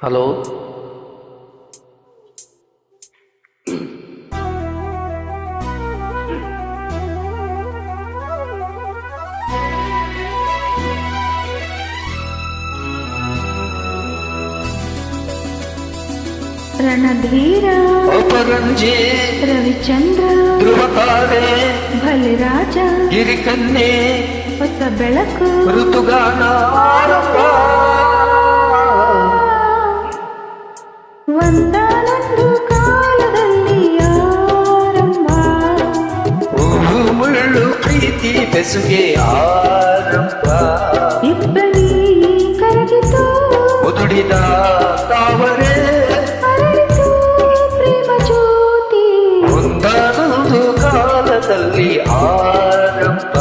Hello. Ranadheera ಅಪರಂಜಿ ರವಿಚಂದ್ರ ಧ್ರುವತಾರೆ ಬಲಿರಾಜ ಗಿರಿಕನ್ಯೆ ಹೊಸ ಬೆಳಕು ಋತುಗಾನ ಆರಂಭ. ಒಂದಾನೊಂದು ಕಾಲದಲ್ಲಿ ಆರಂಭ. ಹೂವು ಮುಳ್ಳು ಪ್ರೀತಿ ಬೆಸುಗೆ ಆರಂಭ. ಇಬ್ಬನಿ ಕರಗಿತು ಮುದುಡಿದ ತಾವರೆ ಅರಳಿತು ಪ್ರೇಮ ಜ್ಯೋತಿ. ಒಂದಾನೊಂದು ಕಾಲದಲ್ಲಿ ಆರಂಭ.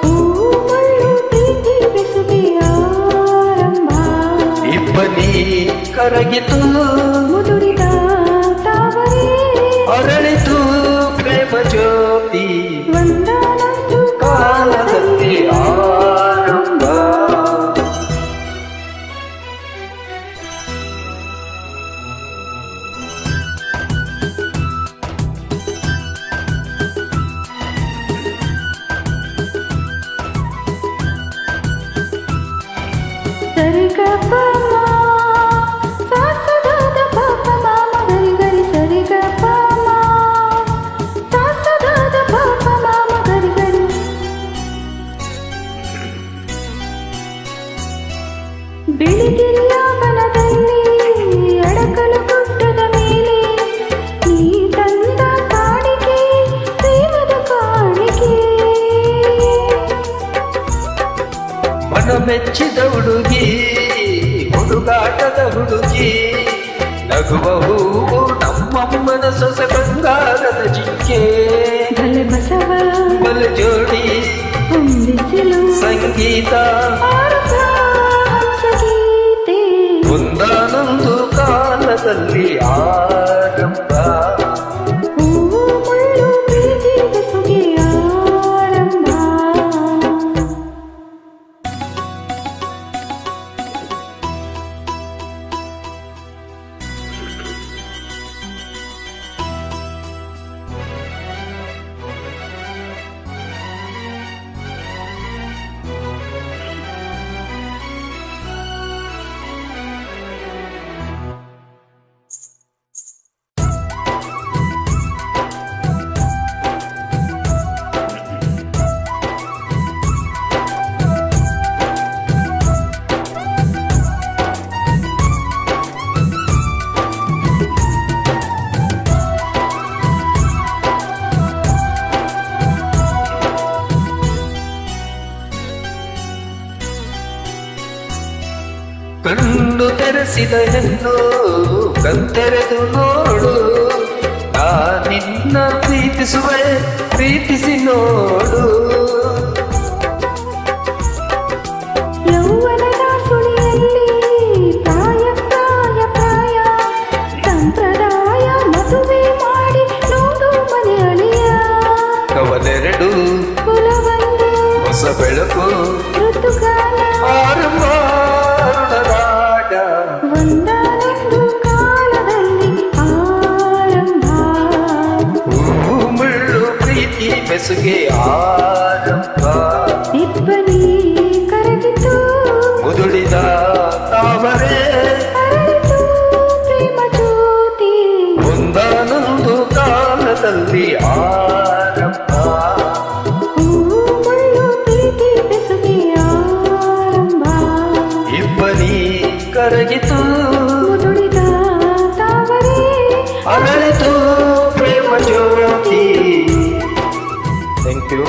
ಹೂವು ಮುಳ್ಳು ಪ್ರೀತಿ ಬೆಸುಗೆ ಆರಂಭ. ಇಬ್ಬನಿ ಕರಗಿತು ಮುದುಡಿದ ತಾವರೆ ಅರಳಿತು ಪ್ರೇಮ ಜ್ಯೋತಿ. ಒಂದಾನೊಂದು ಕಾಲದಲ್ಲಿ ಆರಂಭ. ಸರಿಗಪ ಸಾಸದಾದ ಪಾಪ ಮಾಮ ಗರಿ ಗರಿ ಸರಿಗಪ ಸಾಸದಾದ ಪಾಪ ಮಾಮ ಗರಿ ಗರಿ. ಬಿಳಿಗಿರಿಯ ಬನದಲ್ಲಿ ಅಡಕಲು ಗುಡ್ಡದ ಮೇಲೆ ನೀ ತಂದ ಕಾಣಿಕೆ ಪ್ರೇಮದ ಕಾಣಿಕೆ. ಮನ ಮೆಚ್ಚಿದ ಹುಡುಗಿ ಹುಡುಗಾಟದ ಹುಡುಗಿ ನಗುವ ಹೂವು ನಮ್ಮಮ್ಮನ ಸೊಸೆ ಬಂಗಾರದ ಜಿಂಕೆ. ಭಲೆ ಬಸವ ಬಲ ಜೋಡಿ ಹೊಂದಿಸಿಲು ಸಂಗೀತ ಆರಂಭ ಹಂಸಗೀತೆ. ಒಂದಾನೊಂದು ಕಾಲದಲ್ಲಿ ಆರಂಭ. ಹೂವು ಮುಳ್ಳು ಪ್ರೀತಿ ಬೆಸುಗೆ ಆರಂಭ. ಕಣ್ಣು ತೆರೆಸಿದ ಹೆಣ್ಣು ಕಣ್ತೆರೆದು ನೋಡು. ನಾ ನಿನ್ನ ಪ್ರೀತಿಸುವೆ ಪ್ರೀತಿಸಿ ನೋಡು. ಯೌವನದ ಸುಳಿಯಲ್ಲಿ ಪ್ರಾಯ ಪ್ರಾಯ ಪ್ರಾಯ ಸಂಪ್ರದಾಯ ಮದುವೆ ಮಾಡಿ ನೋಡು ಮನೆ ಅಳಿಯ. ಕವಲೆರಡು ಕುಲವೊಂದು ಹೊಸ ಬೆಳಕು ಋತುಗಾಲ ಆರಂಭ ಅರುಣರಾಗ. ಒಂದಾನೊಂದು ಕಾಲದಲ್ಲಿ ಆರಂಭ. ಹೂವು ಮುಳ್ಳು ಪ್ರೀತಿ ಬೆಸುಗೆ ಆರಂಭ. ಇಬ್ಬನಿ ಕರಗಿತು ಮುದುಡಿದ ತಾವರೆ ಅರಳಿತು ಪ್ರೇಮ ಜ್ಯೋತಿ. ಒಂದಾನೊಂದು ಕಾಲದಲ್ಲಿ ಆರಂಭ. ಹೂವು ಮುಳ್ಳು ಪ್ರೀತಿ ಬೆಸುಗೆ ಆರಂಭ. ಇಬ್ಬನಿ ಕರಗಿತು ಮುದುಡಿದ ತಾವರೆ ಅರಳಿತು ಪ್ರೇಮ ಜ್ಯೋತಿ. Thank you.